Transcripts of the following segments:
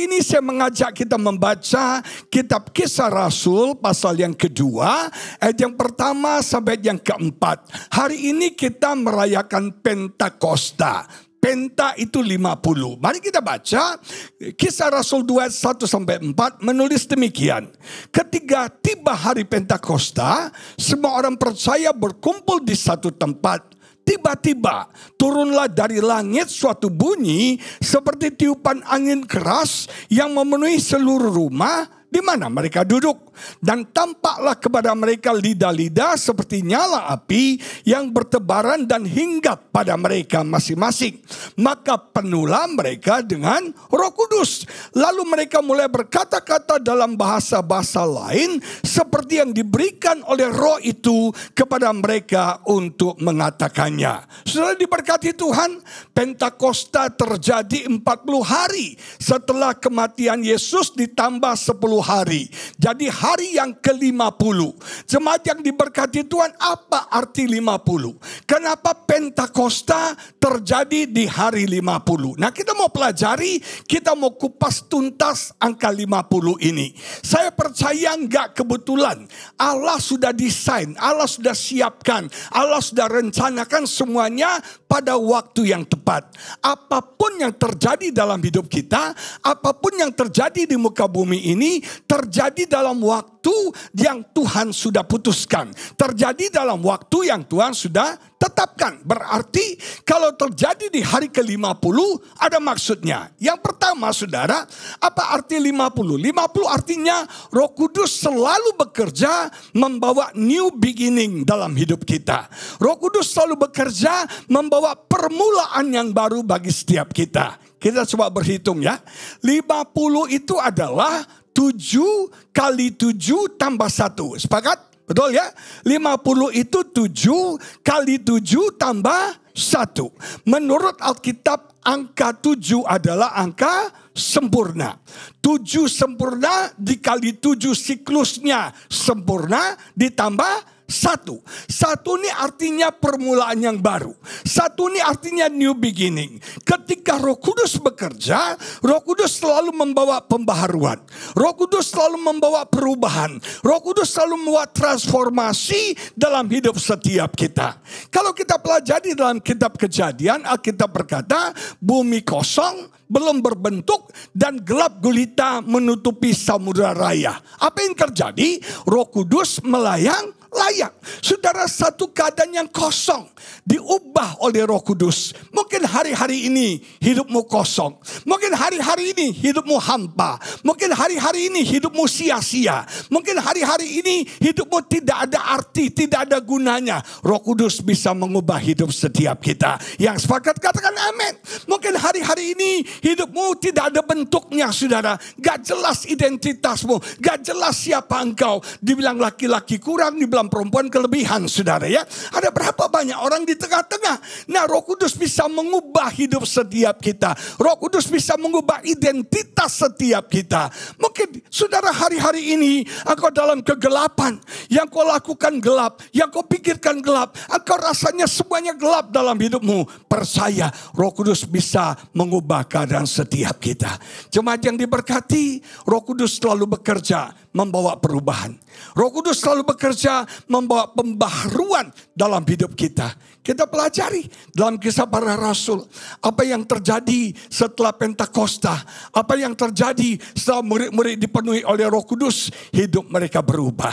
Hari ini saya mengajak kita membaca kitab Kisah Rasul pasal yang kedua, ayat yang pertama sampai yang keempat. Hari ini kita merayakan Pentakosta. Penta itu 50. Mari kita baca Kisah Rasul 2 1 sampai 4 menulis demikian. Ketika tiba hari Pentakosta, semua orang percaya berkumpul di satu tempat. Tiba-tiba turunlah dari langit suatu bunyi seperti tiupan angin keras yang memenuhi seluruh rumah di mana mereka duduk. Dan tampaklah kepada mereka lidah-lidah seperti nyala api yang bertebaran dan hinggap pada mereka masing-masing. Maka penuhlah mereka dengan Roh Kudus. Lalu mereka mulai berkata-kata dalam bahasa-bahasa lain seperti yang diberikan oleh Roh itu kepada mereka untuk mengatakannya. Saudara diberkati Tuhan, Pentakosta terjadi 40 hari setelah kematian Yesus ditambah 10 hari. Jadi hari yang ke-50. Jemaat yang diberkati Tuhan, apa arti 50? Kenapa Pentakosta terjadi di hari 50? Nah, kita mau pelajari, kita mau kupas tuntas angka 50 ini. Saya percaya enggak kebetulan. Allah sudah desain, Allah sudah siapkan, Allah sudah rencanakan semuanya pada waktu yang tepat. Apapun yang terjadi dalam hidup kita, apapun yang terjadi di muka bumi ini, terjadi dalam waktu yang Tuhan sudah putuskan. Terjadi dalam waktu yang Tuhan sudah tetapkan. Berarti kalau terjadi di hari ke-50 ada maksudnya. Yang pertama saudara, apa arti 50? 50 artinya Roh Kudus selalu bekerja membawa new beginning dalam hidup kita. Roh Kudus selalu bekerja membawa permulaan yang baru bagi setiap kita. Kita coba berhitung ya. 50 itu adalah 7 kali 7 tambah 1. Sepakat? Betul ya? 50 itu 7 kali 7 tambah 1. Menurut Alkitab angka 7 adalah angka sempurna. 7 sempurna dikali 7 siklusnya sempurna ditambah 1. 1 ini artinya permulaan yang baru. 1 ini artinya new beginning. Ketika Roh Kudus bekerja, Roh Kudus selalu membawa pembaharuan. Roh Kudus selalu membawa perubahan. Roh Kudus selalu membawa transformasi dalam hidup setiap kita. Kalau kita pelajari dalam kitab Kejadian, Alkitab berkata, bumi kosong, belum berbentuk, dan gelap gulita menutupi samudera raya. Apa yang terjadi? Roh Kudus melayang layak. Saudara, satu keadaan yang kosong diubah oleh Roh Kudus. Mungkin hari-hari ini hidupmu kosong. Mungkin hari-hari ini hidupmu hampa. Mungkin hari-hari ini hidupmu sia-sia. Mungkin hari-hari ini hidupmu tidak ada arti, tidak ada gunanya. Roh Kudus bisa mengubah hidup setiap kita. Yang sepakat katakan amin. Mungkin hari-hari ini hidupmu tidak ada bentuknya saudara. Gak jelas identitasmu. Gak jelas siapa engkau. Dibilang laki-laki kurang, dibilang perempuan kelebihan saudara ya. Ada berapa banyak orang di tengah-tengah. Nah, Roh Kudus bisa mengubah hidup setiap kita. Roh Kudus bisa mengubah identitas setiap kita. Mungkin saudara hari-hari ini engkau dalam kegelapan. Yang kau lakukan gelap, yang kau pikirkan gelap. Engkau rasanya semuanya gelap dalam hidupmu. Percaya Roh Kudus bisa mengubah keadaan setiap kita. Jemaat yang diberkati, Roh Kudus selalu bekerja membawa perubahan. Roh Kudus selalu bekerja membawa pembaharuan dalam hidup kita. Kita pelajari dalam Kisah Para Rasul apa yang terjadi setelah Pentakosta, apa yang terjadi setelah murid-murid dipenuhi oleh Roh Kudus, hidup mereka berubah.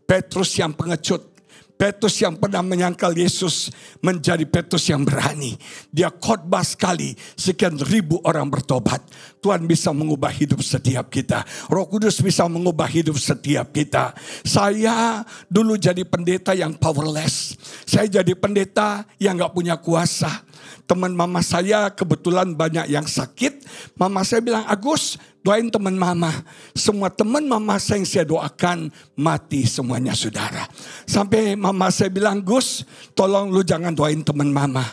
Petrus yang pengecut, Petrus yang pernah menyangkal Yesus menjadi Petrus yang berani. Dia khotbah sekali, sekian ribu orang bertobat. Tuhan bisa mengubah hidup setiap kita. Roh Kudus bisa mengubah hidup setiap kita. Saya dulu jadi pendeta yang powerless. Saya jadi pendeta yang gak punya kuasa. Teman mama saya kebetulan banyak yang sakit. Mama saya bilang, Agus, doain teman mama. Semua teman mama saya yang saya doakan mati semuanya saudara. Sampai mama saya bilang, Gus, tolong lu jangan doain teman mama.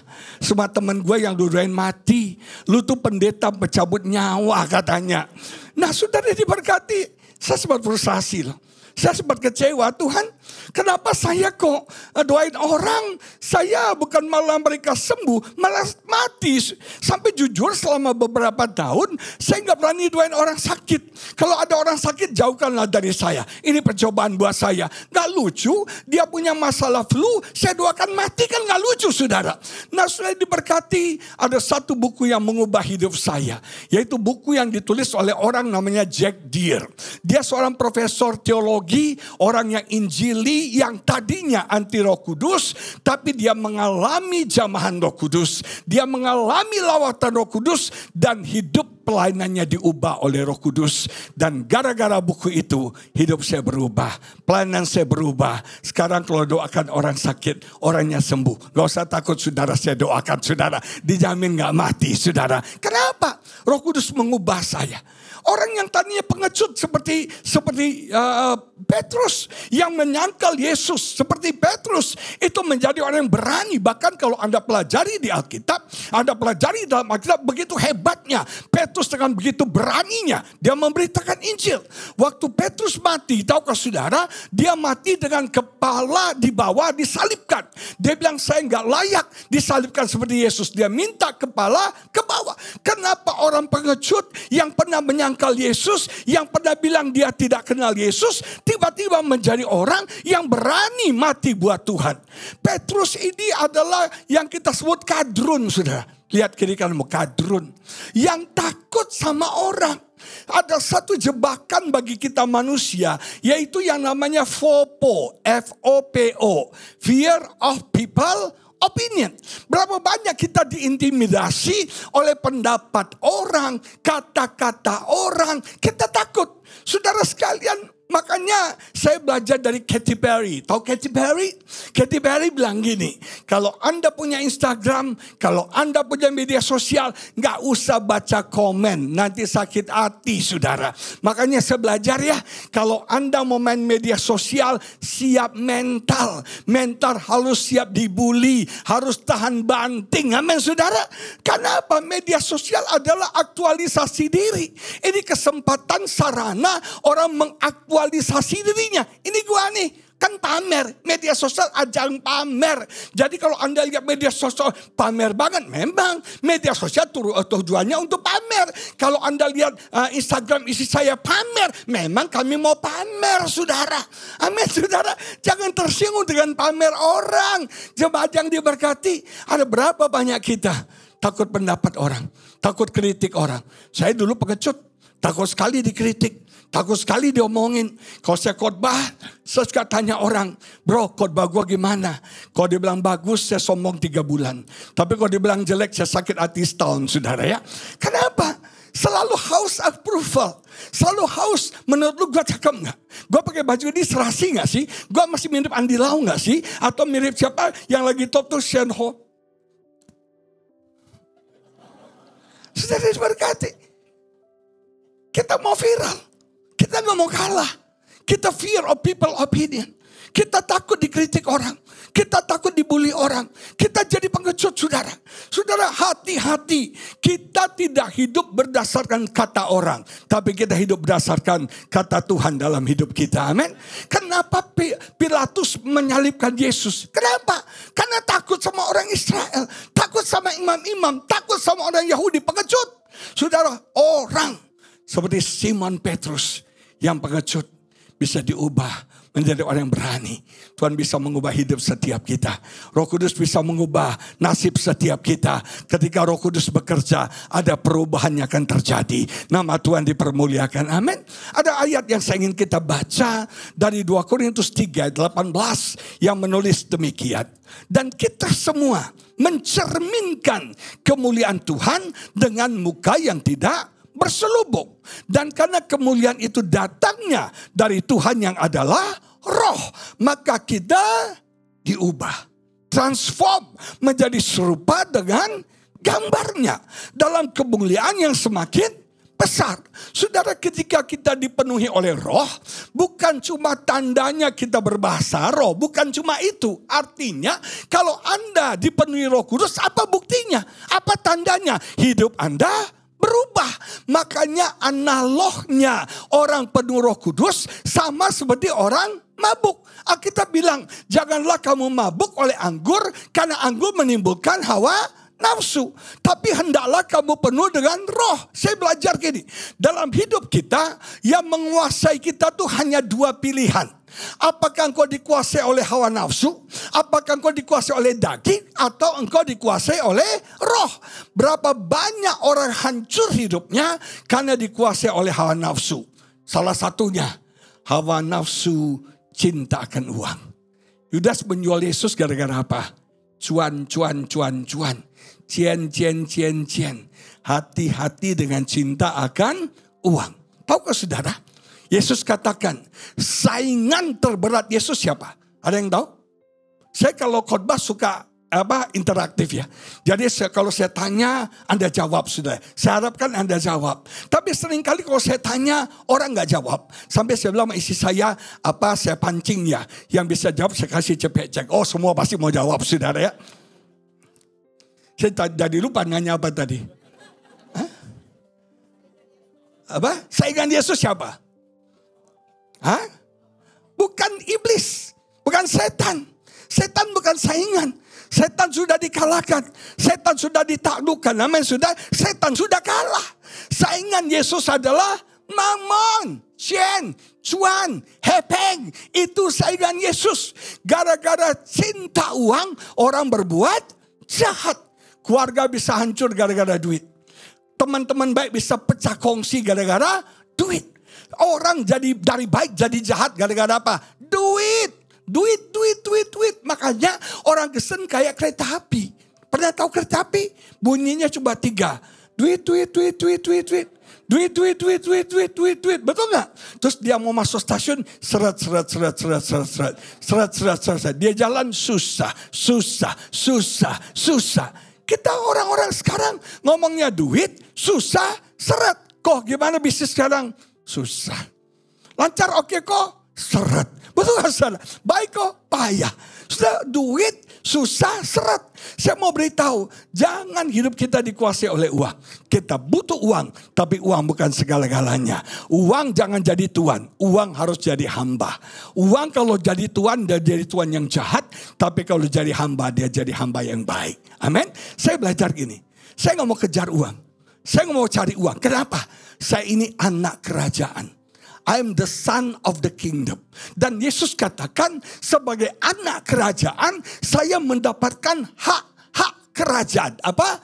Semua teman gue yang lu doain mati. Lu tuh pendeta pencabut nyawa katanya. Nah saudara diberkati. Saya sempat frustasi loh. Saya sempat kecewa, Tuhan kenapa saya kok doain orang, saya bukan malah mereka sembuh, malah mati. Sampai jujur selama beberapa tahun, saya nggak berani doain orang sakit. Kalau ada orang sakit, jauhkanlah dari saya. Ini percobaan buat saya. Nggak lucu, dia punya masalah flu, saya doakan mati, kan nggak lucu saudara. Nah sudah diberkati, ada satu buku yang mengubah hidup saya. Yaitu buku yang ditulis oleh orang namanya Jack Deere. Dia seorang profesor teologi, orang yang injili, yang tadinya anti Roh Kudus, tapi dia mengalami jamahan Roh Kudus. Dia mengalami lawatan Roh Kudus dan hidup pelayanannya diubah oleh Roh Kudus. Dan gara-gara buku itu hidup saya berubah, pelayanan saya berubah. Sekarang kalau doakan orang sakit, orangnya sembuh. Gak usah takut saudara, saya doakan saudara, dijamin gak mati saudara. Kenapa? Roh Kudus mengubah saya. Orang yang tadinya pengecut seperti Petrus yang menyangkal Yesus seperti Petrus itu menjadi orang yang berani. Bahkan kalau Anda pelajari di Alkitab, Anda pelajari dalam Alkitab begitu hebatnya Petrus dengan begitu beraninya dia memberitakan Injil. Waktu Petrus mati, tahukah saudara, dia mati dengan kepala di bawah disalibkan. Dia bilang saya nggak layak disalibkan seperti Yesus. Dia minta kepala ke bawah. Kenapa orang pengecut yang pernah menyangkal Yesus, yang pernah bilang dia tidak kenal Yesus, tiba-tiba menjadi orang yang berani mati buat Tuhan? Petrus ini adalah yang kita sebut kadrun, saudara. Lihat kiri kananmu, kadrun. Yang takut sama orang. Ada satu jebakan bagi kita manusia, yaitu yang namanya FOPO, F-O-P-O, Fear of People Opinion. Berapa banyak kita diintimidasi oleh pendapat orang, kata-kata orang, kita takut. Saudara sekalian, makanya saya belajar dari Katy Perry. Tahu Katy Perry? Katy Perry bilang gini, kalau Anda punya Instagram, kalau Anda punya media sosial, gak usah baca komen, nanti sakit hati saudara. Makanya saya belajar ya, kalau Anda mau main media sosial, siap mental. Mental harus siap dibully, harus tahan banting. Amin saudara. Kenapa? Media sosial adalah aktualisasi diri. Ini kesempatan sarana orang mengaktualisasi dirinya. Ini gua nih, kan pamer. Media sosial ajang pamer. Jadi kalau Anda lihat media sosial pamer banget, memang media sosial tujuannya untuk pamer. Kalau Anda lihat Instagram isi saya pamer, memang kami mau pamer saudara. Amin saudara. Jangan tersinggung dengan pamer orang. Jemaat yang diberkati, ada berapa banyak kita takut pendapat orang, takut kritik orang. Saya dulu pengecut, takut sekali dikritik. Takut sekali diomongin. Kalau saya khotbah, saya suka tanya orang, bro khotbah gue gimana? Kalau dia bilang bagus, saya sombong 3 bulan. Tapi kalau dia bilang jelek, saya sakit hati setahun saudara ya. Kenapa? Selalu haus approval. Selalu haus, menurut lu gue cakep gak? Gue pakai baju ini serasi gak sih? Gue masih mirip Andi Lau gak sih? Atau mirip siapa yang lagi top tuh Shen Ho? Sudah diberkati. Kita mau viral. Kita gak mau kalah. Kita fear of people opinion. Kita takut dikritik orang. Kita takut dibully orang. Kita jadi pengecut saudara. Saudara hati-hati. Kita tidak hidup berdasarkan kata orang. Tapi kita hidup berdasarkan kata Tuhan dalam hidup kita. Amin. Kenapa Pilatus menyalibkan Yesus? Kenapa? Karena takut sama orang Israel. Takut sama imam-imam. Takut sama orang Yahudi pengecut. Saudara, orang seperti Simon Petrus yang pengecut bisa diubah menjadi orang yang berani. Tuhan bisa mengubah hidup setiap kita. Roh Kudus bisa mengubah nasib setiap kita. Ketika Roh Kudus bekerja, ada perubahan yang akan terjadi. Nama Tuhan dipermuliakan. Amin. Ada ayat yang saya ingin kita baca dari 2 Korintus 3 ayat 18 yang menulis demikian. Dan kita semua mencerminkan kemuliaan Tuhan dengan muka yang tidak berselubung. Dan karena kemuliaan itu datangnya dari Tuhan yang adalah roh, maka kita diubah, transform menjadi serupa dengan gambarnya dalam kemuliaan yang semakin besar. Saudara, ketika kita dipenuhi oleh roh, bukan cuma tandanya kita berbahasa roh, bukan cuma itu. Artinya kalau Anda dipenuhi Roh Kudus, apa buktinya? Apa tandanya? Hidup Anda berubah. Makanya analognya orang penuh Roh Kudus sama seperti orang mabuk. Alkitab bilang, janganlah kamu mabuk oleh anggur, karena anggur menimbulkan hawa nafsu. Tapi hendaklah kamu penuh dengan roh. Saya belajar gini, dalam hidup kita yang menguasai kita tuh hanya dua pilihan. Apakah engkau dikuasai oleh hawa nafsu? Apakah engkau dikuasai oleh daging? Atau engkau dikuasai oleh roh? Berapa banyak orang hancur hidupnya karena dikuasai oleh hawa nafsu. Salah satunya hawa nafsu cinta akan uang. Yudas menjual Yesus gara-gara apa? Cuan. Cien. Hati-hati dengan cinta akan uang. Tahukah saudara? Yesus katakan, saingan terberat Yesus siapa? Ada yang tahu? Saya kalau khotbah suka interaktif ya. Jadi kalau saya tanya, Anda jawab sudah. Saya harapkan Anda jawab. Tapi seringkali kalau saya tanya, orang nggak jawab. Sampai saya bilang sama istri saya, saya pancing ya. Yang bisa jawab saya kasih cepet cek. Oh semua pasti mau jawab saudara ya. Saya jadi lupa nanya apa tadi. Saingan Yesus siapa? Bukan iblis. Bukan setan. Setan bukan saingan. Setan sudah dikalahkan. Setan sudah ditaklukkan. Amin sudah. Setan sudah kalah. Saingan Yesus adalah mamon, cuan, hepeng. Itu saingan Yesus. Gara-gara cinta uang, orang berbuat jahat. Keluarga bisa hancur gara-gara duit. Teman-teman baik bisa pecah kongsi gara-gara duit. Orang jadi dari baik jadi jahat gara-gara apa? Duit. Makanya orang Kristen kayak kereta api. Pernah tahu kereta api? Bunyinya cuma 3. Duit. Betul nggak? Terus dia mau masuk stasiun, seret. Dia jalan susah. Kita orang-orang sekarang ngomongnya duit, susah, seret. Kok gimana bisnis sekarang? Susah. Lancar oke kok? Seret. Betul gak saudara? Baik kok? Payah. Sudah duit, susah, seret. Saya mau beritahu, jangan hidup kita dikuasai oleh uang. Kita butuh uang, tapi uang bukan segala-galanya. Uang jangan jadi tuan, uang harus jadi hamba. Uang kalau jadi tuan, dia jadi tuan yang jahat. Tapi kalau jadi hamba, dia jadi hamba yang baik. Amin. Saya belajar gini, saya gak mau kejar uang. Saya gak mau cari uang. Kenapa? Saya ini anak kerajaan. I am the son of the kingdom. Dan Yesus katakan sebagai anak kerajaan saya mendapatkan hak kerajaan. Apa?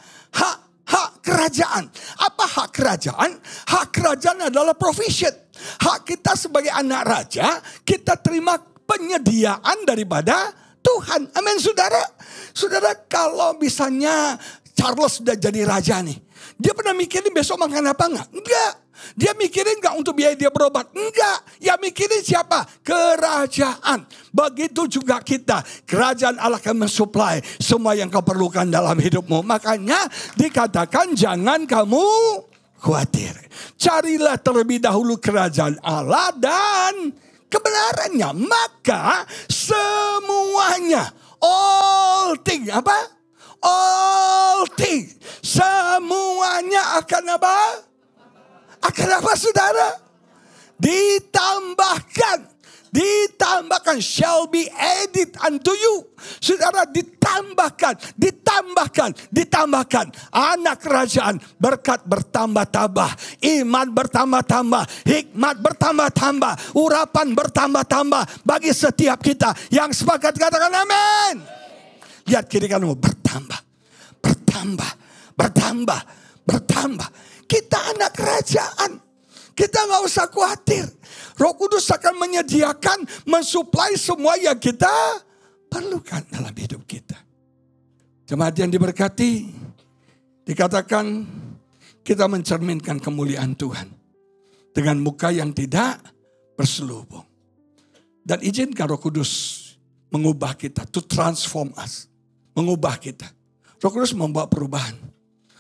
Hak kerajaan. Apa hak kerajaan? Hak kerajaan adalah provision. Hak kita sebagai anak raja, kita terima penyediaan daripada Tuhan. Amin saudara. Saudara kalau misalnya Charles sudah jadi raja nih. Dia pernah mikirin besok makan apa enggak? Enggak. Dia mikirin enggak untuk biaya dia berobat? Enggak. Yang mikirin siapa? Kerajaan. Begitu juga kita. Kerajaan Allah akan mensuplai semua yang kau perlukan dalam hidupmu. Makanya dikatakan jangan kamu khawatir. Carilah terlebih dahulu kerajaan Allah dan kebenarannya. Maka semuanya. All things. Apa? All things. Semuanya akan apa? Akan apa saudara? Ditambahkan shall be added unto you. Saudara ditambahkan. Anak kerajaan berkat bertambah-tambah. Iman bertambah-tambah. Hikmat bertambah-tambah. Urapan bertambah-tambah. Bagi setiap kita yang sepakat katakan amin. Lihat kiri kananmu bertambah. Kita anak kerajaan. Kita gak usah khawatir. Roh Kudus akan menyediakan, mensuplai semua yang kita perlukan dalam hidup kita. Jemaat yang diberkati, dikatakan kita mencerminkan kemuliaan Tuhan. Dengan muka yang tidak berselubung. Dan izinkan Roh Kudus mengubah kita, to transform us. Mengubah kita. Roh Kudus membawa perubahan.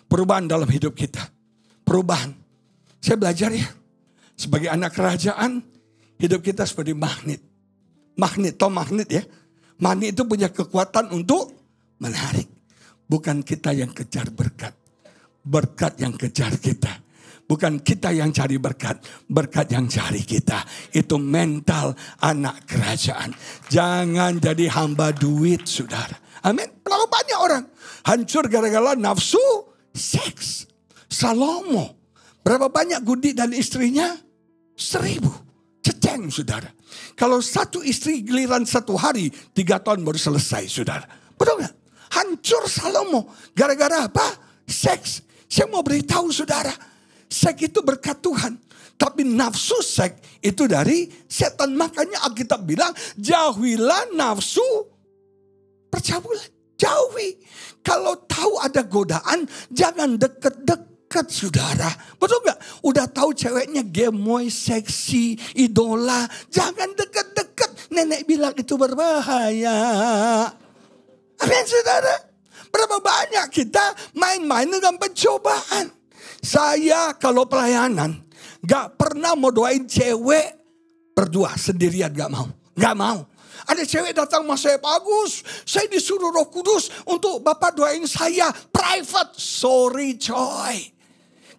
Perubahan dalam hidup kita. Perubahan. Saya belajar ya. Sebagai anak kerajaan, hidup kita seperti magnet. Magnet ya. Magnet itu punya kekuatan untuk menarik. Bukan kita yang kejar berkat. berkat yang kejar kita. Bukan kita yang cari berkat, berkat yang cari kita. Itu mental anak kerajaan. Jangan jadi hamba duit, saudara. Amin. Terlalu banyak orang hancur gara-gara nafsu seks. Salomo, berapa banyak Gudi dan istrinya? 1000. Ceceng, saudara. Kalau satu istri giliran satu hari, 3 tahun baru selesai, saudara. Betul gak? Hancur Salomo. Gara-gara apa? Seks. Saya mau beritahu saudara, seks itu berkat Tuhan. Tapi nafsu seks itu dari setan. Makanya Alkitab bilang, jauhilah nafsu percabulan. Jauhi. Kalau tahu ada godaan, jangan deket-deket, saudara. Betul gak? Udah tahu ceweknya gemoy, seksi, idola. Jangan deket-deket. Nenek bilang itu berbahaya. Amin, saudara. Berapa banyak kita main-main dengan pencobaan. Saya kalau pelayanan gak pernah mau doain cewek berdua sendirian, gak mau. Gak mau. Ada cewek datang sama saya, Pak Agus, saya disuruh Roh Kudus untuk Bapak doain saya private. Sorry coy.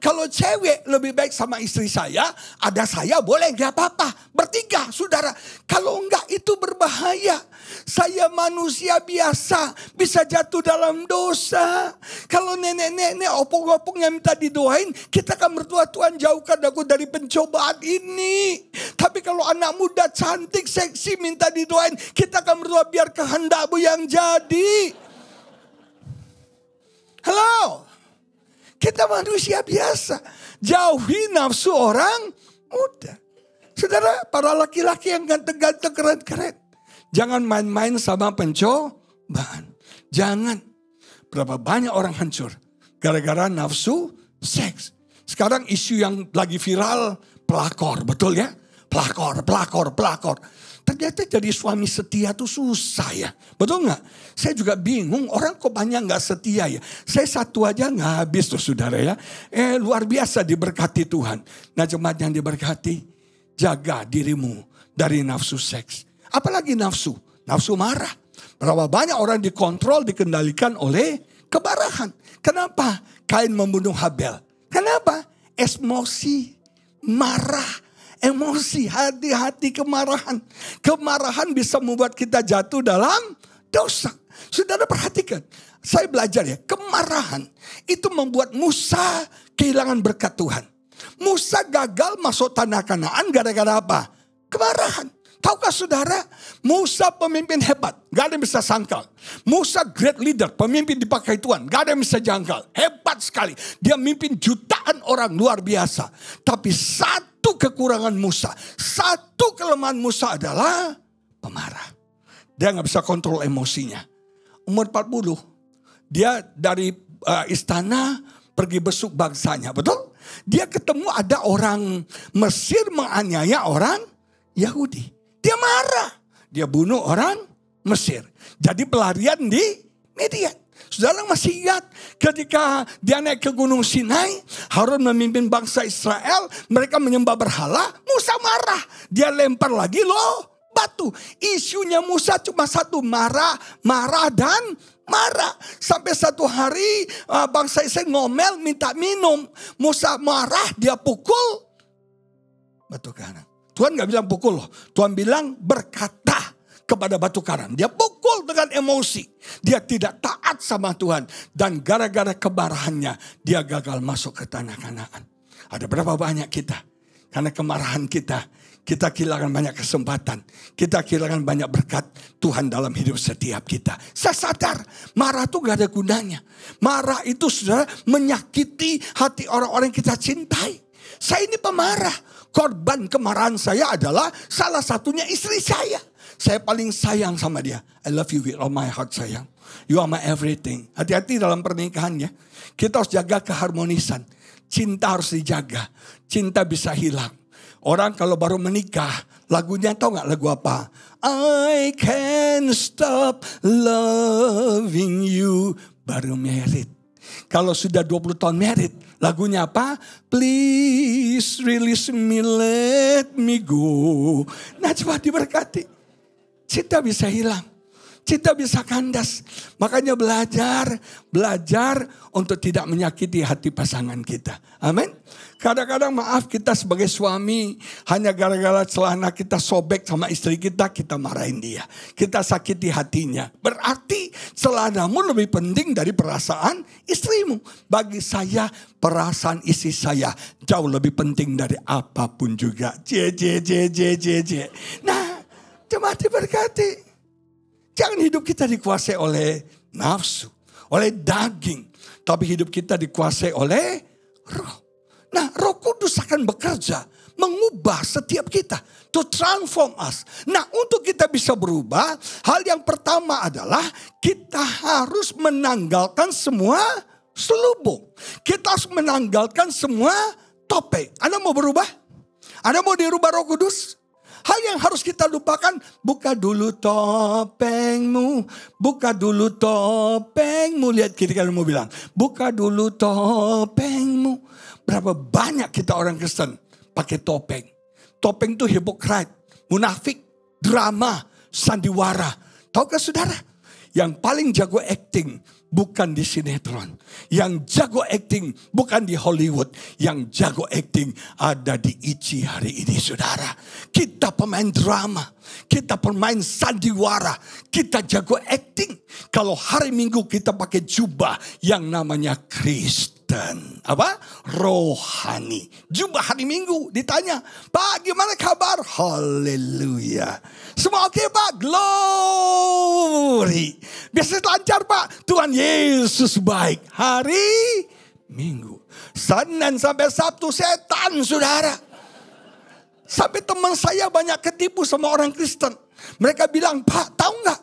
Kalau cewek lebih baik sama istri saya, ada saya boleh gak apa-apa. Bertiga saudara. Kalau enggak itu berbahaya. Saya manusia biasa, bisa jatuh dalam dosa. Kalau nenek-nenek opung-opung yang minta didoain, kita akan berdoa, Tuhan jauhkan aku dari pencobaan ini. Tapi kalau anak muda cantik, seksi minta didoain, kita akan berdoa biar kehendakmu yang jadi. Halo. Kita manusia biasa. Jauhi nafsu orang muda. Saudara, para laki-laki yang ganteng-ganteng, keren-keren. Jangan main-main sama pencobaan. Jangan. Berapa banyak orang hancur gara-gara nafsu seks. Sekarang isu yang lagi viral, pelakor. Betul ya? Pelakor. Ternyata jadi suami setia tuh susah ya. Betul gak? Saya juga bingung, orang kok banyak gak setia ya. Saya satu aja gak habis tuh saudara ya. Luar biasa diberkati Tuhan. Nah jemaat yang diberkati, jaga dirimu dari nafsu seks. Apalagi nafsu marah. Berapa banyak orang dikontrol, dikendalikan oleh kemarahan. Kenapa? Kain membunuh Habel. Kenapa? Emosi, marah. Emosi, hati-hati kemarahan. Kemarahan bisa membuat kita jatuh dalam dosa. Saudara perhatikan, saya belajar ya, kemarahan itu membuat Musa kehilangan berkat Tuhan. Musa gagal masuk tanah Kanaan gara-gara apa? Kemarahan. Tahukah saudara, Musa pemimpin hebat, gak ada yang bisa sangkal. Musa great leader, pemimpin dipakai Tuhan, gak ada yang bisa jangkal. Hebat sekali, dia mimpin jutaan orang, luar biasa. Tapi satu kekurangan Musa, satu kelemahan Musa adalah pemarah. Dia gak bisa kontrol emosinya. Umur 40, dia dari istana pergi besuk bangsanya, betul? Dia ketemu ada orang Mesir menganiaya orang Yahudi. Dia marah. Dia bunuh orang Mesir. Jadi pelarian di Midian. Saudara masih ingat ketika dia naik ke Gunung Sinai. Harun memimpin bangsa Israel. Mereka menyembah berhala. Musa marah. Dia lempar lagi loh batu. Isunya Musa cuma satu. Marah dan marah. Sampai satu hari bangsa Israel ngomel minta minum. Musa marah, dia pukul batu karang. Tuhan gak bilang pukul loh. Tuhan bilang berkata kepada batu karang. Dia pukul dengan emosi. Dia tidak taat sama Tuhan. Dan gara-gara kemarahannya dia gagal masuk ke tanah Kanaan. Ada berapa banyak kita? Karena kemarahan kita kehilangan banyak kesempatan. Kita kehilangan banyak berkat Tuhan dalam hidup setiap kita. Saya sadar marah itu gak ada gunanya. Marah itu saudara menyakiti hati orang-orang yang kita cintai. Saya ini pemarah. Korban kemarahan saya adalah salah satunya istri saya. Saya paling sayang sama dia. I love you with all my heart sayang. You are my everything. Hati-hati dalam pernikahan ya. Kita harus jaga keharmonisan. Cinta harus dijaga. Cinta bisa hilang. Orang kalau baru menikah, lagunya tahu gak lagu apa? I can't stop loving you. Baru married. Kalau sudah 20 tahun married, lagunya apa? Please release me, let me go. Nah coba diberkati. Cinta bisa hilang. Cinta bisa kandas. Makanya belajar untuk tidak menyakiti hati pasangan kita. Amin. Kadang-kadang maaf, kita sebagai suami hanya gara-gara celana kita sobek sama istri kita marahin dia. Kita sakiti hatinya. Berarti celanamu lebih penting dari perasaan istrimu. Bagi saya perasaan istri saya jauh lebih penting dari apapun juga. Nah, jemaat diberkati. Jangan hidup kita dikuasai oleh nafsu, oleh daging. Tapi hidup kita dikuasai oleh roh. Nah, Roh Kudus akan bekerja mengubah setiap kita, to transform us. Nah, untuk kita bisa berubah, hal yang pertama adalah kita harus menanggalkan semua selubung. Kita harus menanggalkan semua topeng. Anda mau berubah? Anda mau dirubah Roh Kudus? Hal yang harus kita lupakan, buka dulu topengmu, buka dulu topengmu. Lihat kiri kananmu bilang, buka dulu topengmu. Berapa banyak kita orang Kristen pakai topeng. Topeng itu hipokrit, munafik, drama, sandiwara. Tahukah saudara? Yang paling jago acting bukan di sinetron. Yang jago acting bukan di Hollywood. Yang jago acting ada di ICI hari ini, saudara. Kita pemain drama. Kita pemain sandiwara. Kita jago acting. Kalau hari Minggu kita pakai jubah yang namanya Kristen. Apa? Rohani. Jubah hari Minggu ditanya, Pak gimana kabar? Haleluya. Semua oke Pak? Glory. Biasa lancar Pak. Tuhan Yesus baik. Hari Minggu. Senin sampai Sabtu setan, saudara. Sampai teman saya banyak ketipu sama orang Kristen. Mereka bilang, Pak tahu nggak?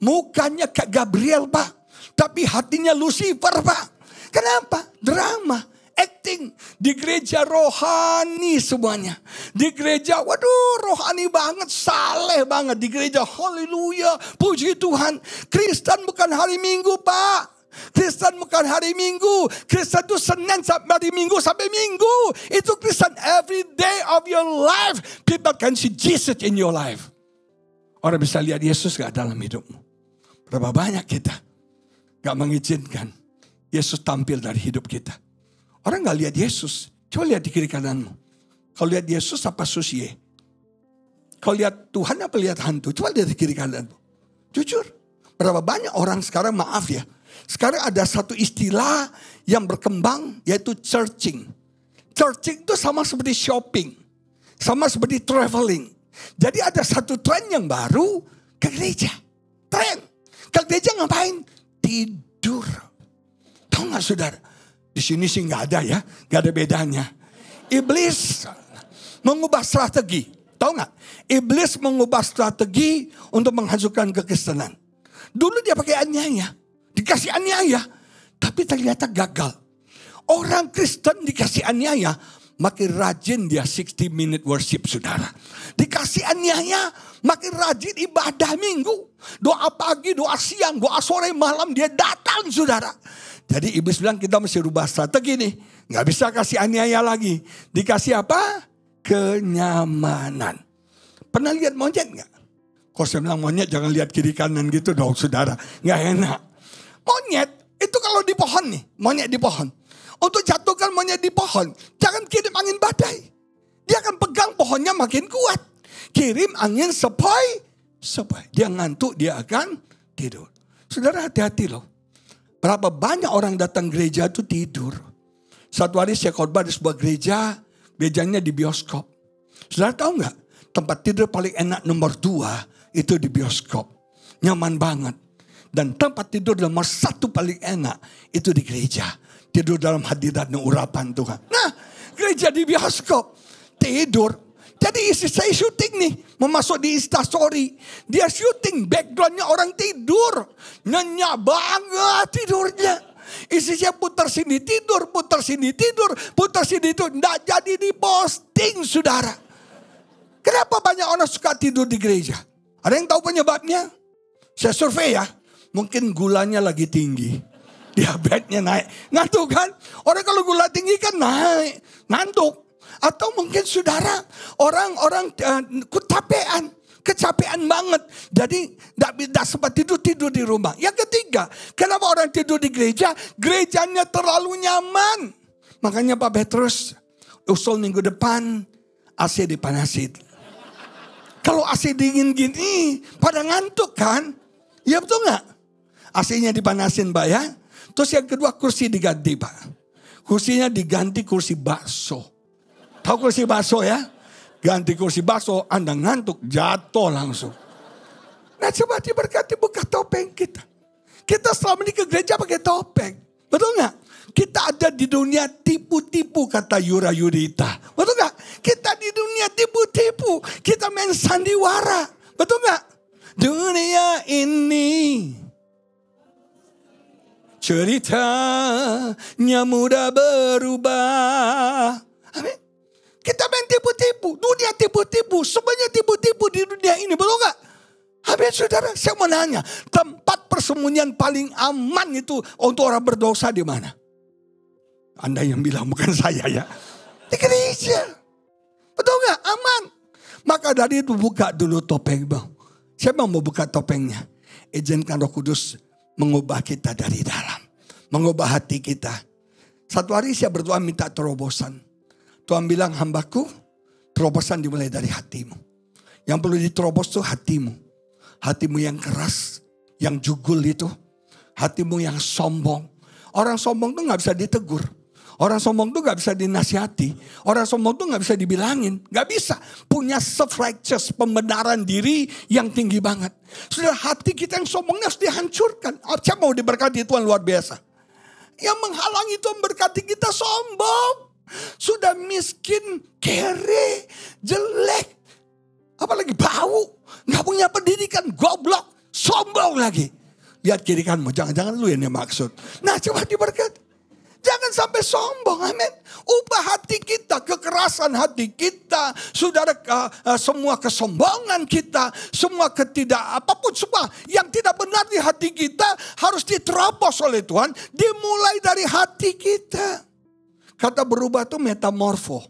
Mukanya kayak Gabriel Pak. Tapi hatinya Lucifer Pak. Kenapa? Drama, acting. Di gereja rohani semuanya. Di gereja, waduh rohani banget, saleh banget. Di gereja, haleluya, puji Tuhan. Kristen bukan hari Minggu Pak. Kristen bukan hari Minggu. Kristen itu Senin sampai hari Minggu sampai Minggu. Itu Kristen every day of your life. People can see Jesus in your life. Orang bisa lihat Yesus gak dalam hidupmu. Berapa banyak kita gak mengizinkan Yesus tampil dari hidup kita. Orang gak lihat Yesus. Coba lihat di kiri kananmu. Kalau lihat Yesus apa susie? Kalau lihat Tuhan apa lihat hantu? Coba lihat di kiri kananmu. Jujur. Berapa banyak orang sekarang, maaf ya. Sekarang ada satu istilah yang berkembang yaitu churching. Churching itu sama seperti shopping. Sama seperti traveling. Jadi ada satu tren yang baru ke gereja. Tren. Ke gereja ngapain? Tidur. Tahu gak saudara? Di sini sih gak ada ya. Gak ada bedanya. Iblis mengubah strategi. Tahu gak? Iblis mengubah strategi untuk menghancurkan kekristenan. Dulu dia pakai aniaya. Dikasih aniaya. Tapi ternyata gagal. Orang Kristen dikasih aniaya. Makin rajin dia 60 minute worship, saudara. Dikasih aniaya, makin rajin ibadah minggu. Doa pagi, doa siang, doa sore, malam dia datang, saudara. Jadi iblis bilang kita mesti rubah strategi nih. Gak bisa kasih aniaya lagi. Dikasih apa? Kenyamanan. Pernah lihat monyet gak? Kalau saya bilang monyet jangan lihat kiri kanan gitu dong, saudara. Gak enak. Monyet itu kalau di pohon nih. Monyet di pohon. Untuk jatuhkan monyet di pohon, jangan kirim angin badai. Dia akan pegang pohonnya makin kuat. Kirim angin sepoi. Dia ngantuk, dia akan tidur. Saudara hati-hati loh. Berapa banyak orang datang gereja itu tidur. Satu hari saya khotbah di sebuah gereja. Gerejanya di bioskop. Saudara tahu gak? Tempat tidur paling enak nomor 2 itu di bioskop. Nyaman banget. Dan tempat tidur nomor 1 paling enak itu di gereja. Tidur dalam hadirat dan urapan Tuhan. Nah, gereja di bioskop. Tidur. Jadi istri saya syuting nih. Memasuk di Instastory. Dia syuting. Backgroundnya orang tidur. Nyenyak banget tidurnya. Istri saya putar sini tidur. Putar sini tidur. Putar sini tidur. Nggak jadi diposting, saudara. Kenapa banyak orang suka tidur di gereja? Ada yang tahu penyebabnya? Saya survei ya. Mungkin gulanya lagi tinggi. Diabetesnya naik. Ngantuk kan? Orang kalau gula tinggi kan naik. Ngantuk. Atau mungkin saudara, orang-orang kecapean. Kecapean banget. Jadi tidak sempat tidur di rumah. Yang ketiga, kenapa orang tidur di gereja? Gerejanya terlalu nyaman. Makanya Pak Petrus usul minggu depan AC dipanasin. Kalau AC dingin gini, pada ngantuk kan? Ya betul nggak? AC-nya dipanasin Pak ya. Terus yang kedua kursi diganti Pak. Kursinya diganti kursi bakso. Tahu kursi bakso ya? Ganti kursi bakso, Anda ngantuk, jatuh langsung. Nah coba diberkati buka topeng kita. Kita selama ini ke gereja pakai topeng. Betul nggak? Kita ada di dunia tipu-tipu kata Yura Yudita. Betul nggak? Kita di dunia tipu-tipu. Kita main sandiwara. Betul nggak? Dunia ini ceritanya mudah berubah. Amin. Kita main tipu-tipu. Dunia tipu-tipu. Semuanya tipu-tipu di dunia ini. Betul nggak? Amin saudara. Saya mau nanya. Tempat persembunyian paling aman itu untuk orang berdosa di mana? Anda yang bilang bukan saya ya. Di gereja. Betul nggak? Aman. Maka dari itu buka dulu topeng bang. Siapa mau buka topengnya? Izinkan Roh Kudus mengubah kita dari dalam. Mengubah hati kita. Satu hari saya berdoa minta terobosan. Tuhan bilang hambaku, terobosan dimulai dari hatimu. Yang perlu diterobos itu hatimu. Hatimu yang keras, yang jugul itu. Hatimu yang sombong. Orang sombong itu gak bisa ditegur. Orang sombong itu gak bisa dinasihati. Orang sombong itu gak bisa dibilangin. Gak bisa. Punya self-righteous, pembenaran diri yang tinggi banget. Sudah hati kita yang sombongnya harus dihancurkan. Siapa mau diberkati Tuhan luar biasa. Yang menghalangi Tuhan berkati kita sombong. Sudah miskin, kere, jelek. Apalagi bau. Gak punya pendidikan, goblok, sombong lagi. Lihat kiri kanmu, jangan-jangan lu yang maksud. Nah coba diberkati. Jangan sampai sombong, amin. Ubah hati kita, kekerasan hati kita. Saudara, semua kesombongan kita. Semua apapun semua yang tidak benar di hati kita harus diterobos oleh Tuhan. Dimulai dari hati kita. Kata berubah itu metamorfo.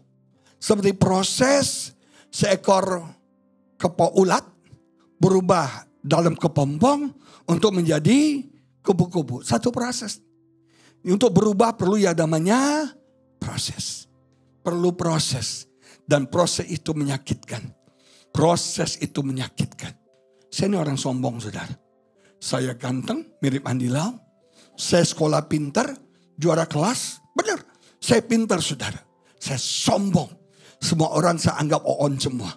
Seperti proses seekor kepo ulat berubah dalam kepompong untuk menjadi kubu-kubu. Satu proses. Untuk berubah perlu yang namanya proses. Perlu proses. Dan proses itu menyakitkan. Proses itu menyakitkan. Saya ini orang sombong saudara. Saya ganteng, mirip Andi Lau. Saya sekolah pintar, juara kelas. Benar. Saya pintar saudara. Saya sombong. Semua orang saya anggap oon semua.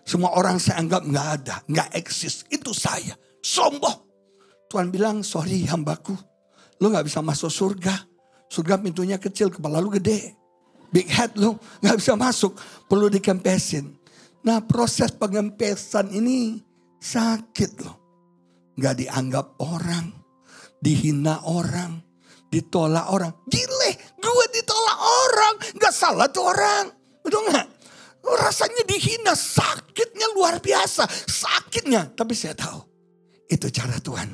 Semua orang saya anggap gak ada. Gak eksis. Itu saya. Sombong. Tuhan bilang sorry hambaku. Lu gak bisa masuk surga. Surga pintunya kecil, kepala lu gede. Big head lu gak bisa masuk. Perlu dikempesin. Nah proses pengempesan ini sakit loh. Gak dianggap orang. Dihina orang. Ditolak orang. Gile, gue ditolak orang. Gak salah tuh orang. Betul gak? Rasanya dihina, sakitnya luar biasa. Sakitnya, tapi saya tahu. Itu cara Tuhan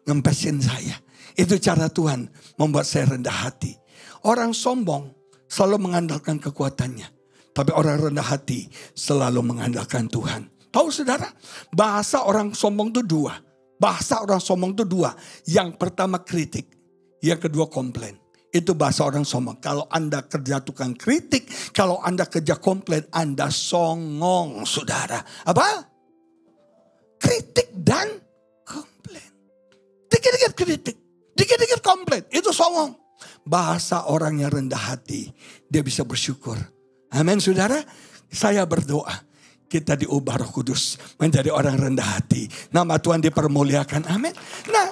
ngempesin saya. Itu cara Tuhan membuat saya rendah hati. Orang sombong selalu mengandalkan kekuatannya. Tapi orang rendah hati selalu mengandalkan Tuhan. Tahu saudara, bahasa orang sombong itu dua. Bahasa orang sombong itu dua. Yang pertama kritik, yang kedua komplain. Itu bahasa orang sombong. Kalau Anda kerja tukang kritik, kalau Anda kerja komplain, Anda songong saudara. Apa? Kritik dan komplain. Dikit-dikit kritik. Dikit-dikit komplain, itu songong. Bahasa orang yang rendah hati, dia bisa bersyukur. Amin saudara. Saya berdoa, kita diubah Roh Kudus menjadi orang rendah hati. Nama Tuhan dipermuliakan, amin. Nah,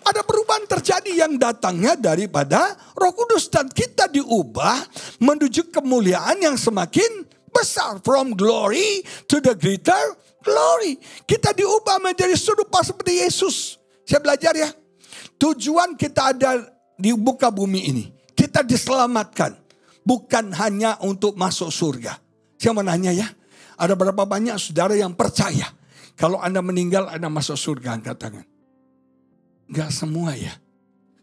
ada perubahan terjadi yang datangnya daripada Roh Kudus. Dan kita diubah menuju kemuliaan yang semakin besar. From glory to the greater glory. Kita diubah menjadi serupa seperti Yesus. Saya belajar ya. Tujuan kita ada di muka bumi ini. Kita diselamatkan. Bukan hanya untuk masuk surga. Saya mau nanya ya. Ada berapa banyak saudara yang percaya. Kalau Anda meninggal Anda masuk surga, angkat tangan. Gak semua ya.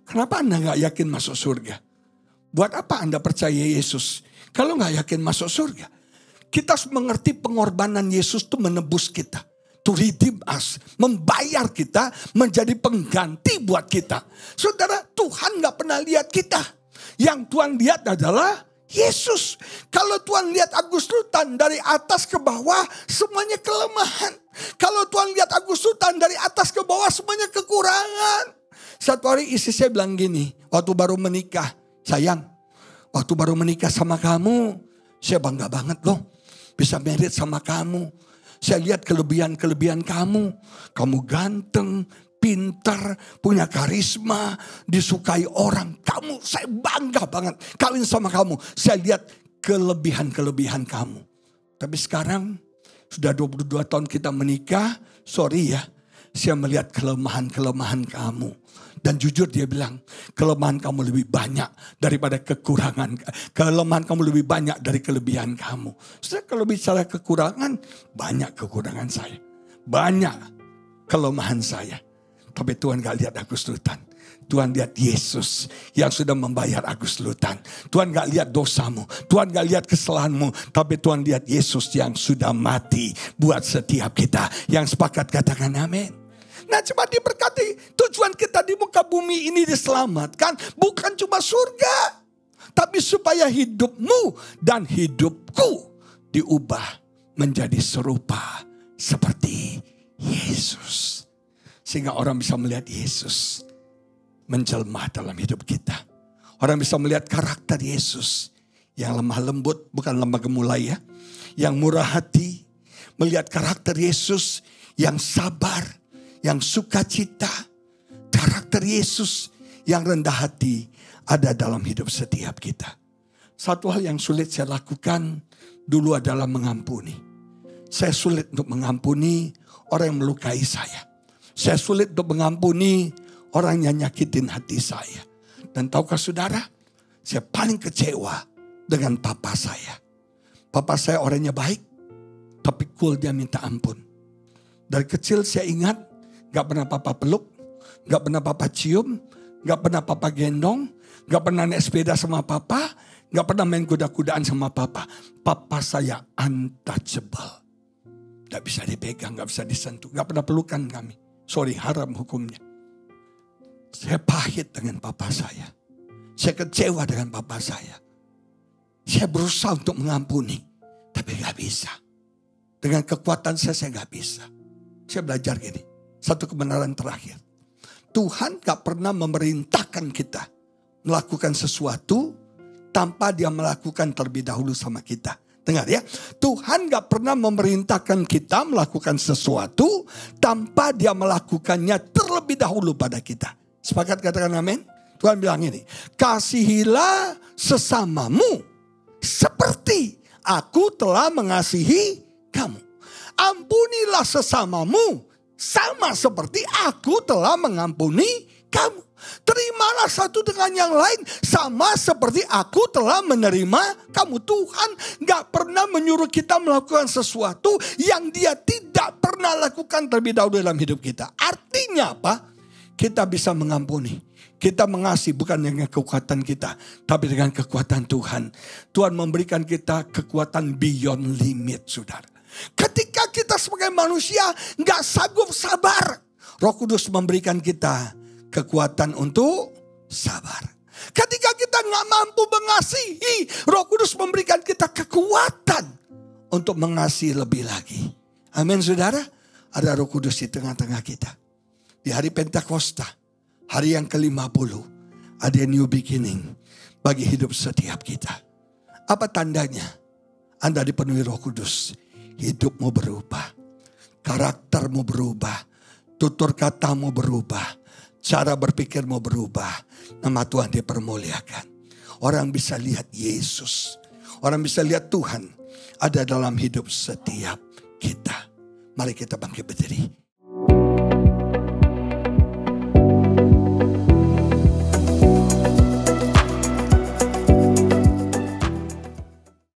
Kenapa Anda gak yakin masuk surga? Buat apa Anda percaya Yesus? Kalau gak yakin masuk surga. Kita harus mengerti pengorbanan Yesus itu menebus kita. To redeem us. Membayar kita menjadi pengganti buat kita. Saudara, Tuhan gak pernah lihat kita. Yang Tuhan lihat adalah Yesus. Kalau Tuhan lihat Agus Rutan dari atas ke bawah, semuanya kelemahan. Kalau Tuhan lihat Agus Rutan dari atas ke bawah, semuanya kekurangan. Satu hari istri saya bilang gini, waktu baru menikah, sayang, waktu baru menikah sama kamu, saya bangga banget loh. Bisa married sama kamu. Saya lihat kelebihan-kelebihan kamu. Kamu ganteng, pintar, punya karisma, disukai orang. Saya bangga banget kawin sama kamu. Saya lihat kelebihan-kelebihan kamu. Tapi sekarang sudah 22 tahun kita menikah. Sorry ya, saya melihat kelemahan-kelemahan kamu. Dan jujur dia bilang, kelemahan kamu lebih banyak daripada kekurangan. Kelemahan kamu lebih banyak dari kelebihan kamu. Setelah kalau bicara kekurangan, banyak kekurangan saya. Banyak kelemahan saya. Tapi Tuhan gak lihat Agus Lutan. Tuhan lihat Yesus yang sudah membayar Agus Lutan. Tuhan gak lihat dosamu. Tuhan gak lihat kesalahanmu. Tapi Tuhan lihat Yesus yang sudah mati buat setiap kita. Yang sepakat katakan amin. Nah, coba diberkati. Tujuan kita di muka bumi ini diselamatkan. Bukan cuma surga. Tapi supaya hidupmu dan hidupku diubah menjadi serupa seperti Yesus. Sehingga orang bisa melihat Yesus menjelma dalam hidup kita. Orang bisa melihat karakter Yesus. Yang lemah lembut, bukan lemah gemulai ya. Yang murah hati. Melihat karakter Yesus yang sabar. Yang sukacita, karakter Yesus yang rendah hati ada dalam hidup setiap kita. Satu hal yang sulit saya lakukan dulu adalah mengampuni. Saya sulit untuk mengampuni orang yang melukai saya. Saya sulit untuk mengampuni orang yang nyakitin hati saya. Dan tahukah saudara, saya paling kecewa dengan papa saya. Papa saya orangnya baik, tapi cool dia minta ampun. Dari kecil saya ingat, gak pernah papa peluk, gak pernah papa cium, gak pernah papa gendong, gak pernah naik sepeda sama papa, gak pernah main kuda-kudaan sama papa. Papa saya untouchable. Gak bisa dipegang, gak bisa disentuh, gak pernah pelukan kami. Sorry, haram hukumnya. Saya pahit dengan papa saya. Saya kecewa dengan papa saya. Saya berusaha untuk mengampuni, tapi gak bisa. Dengan kekuatan saya gak bisa. Saya belajar gini. Satu kebenaran terakhir. Tuhan gak pernah memerintahkan kita melakukan sesuatu tanpa dia melakukan terlebih dahulu sama kita. Dengar ya. Tuhan gak pernah memerintahkan kita melakukan sesuatu tanpa dia melakukannya terlebih dahulu pada kita. Sepakat katakan amin? Tuhan bilang ini. Kasihilah sesamamu seperti aku telah mengasihi kamu. Ampunilah sesamamu sama seperti aku telah mengampuni kamu. Terimalah satu dengan yang lain sama seperti aku telah menerima kamu. Tuhan gak pernah menyuruh kita melakukan sesuatu yang dia tidak pernah lakukan terlebih dahulu dalam hidup kita. Artinya apa? Kita bisa mengampuni. Kita mengasihi bukan dengan kekuatan kita, tapi dengan kekuatan Tuhan. Tuhan memberikan kita kekuatan beyond limit, saudara. Ketika kita sebagai manusia gak sanggup sabar, Roh Kudus memberikan kita kekuatan untuk sabar. Ketika kita gak mampu mengasihi, Roh Kudus memberikan kita kekuatan untuk mengasihi lebih lagi. Amin saudara. Ada Roh Kudus di tengah-tengah kita. Di hari Pentakosta, hari yang ke-50, ada new beginning bagi hidup setiap kita. Apa tandanya? Anda dipenuhi Roh Kudus. Hidupmu berubah, karaktermu berubah, tutur katamu berubah, cara berpikirmu berubah. Nama Tuhan dipermuliakan. Orang bisa lihat Yesus, orang bisa lihat Tuhan ada dalam hidup setiap kita. Mari kita bangkit berdiri.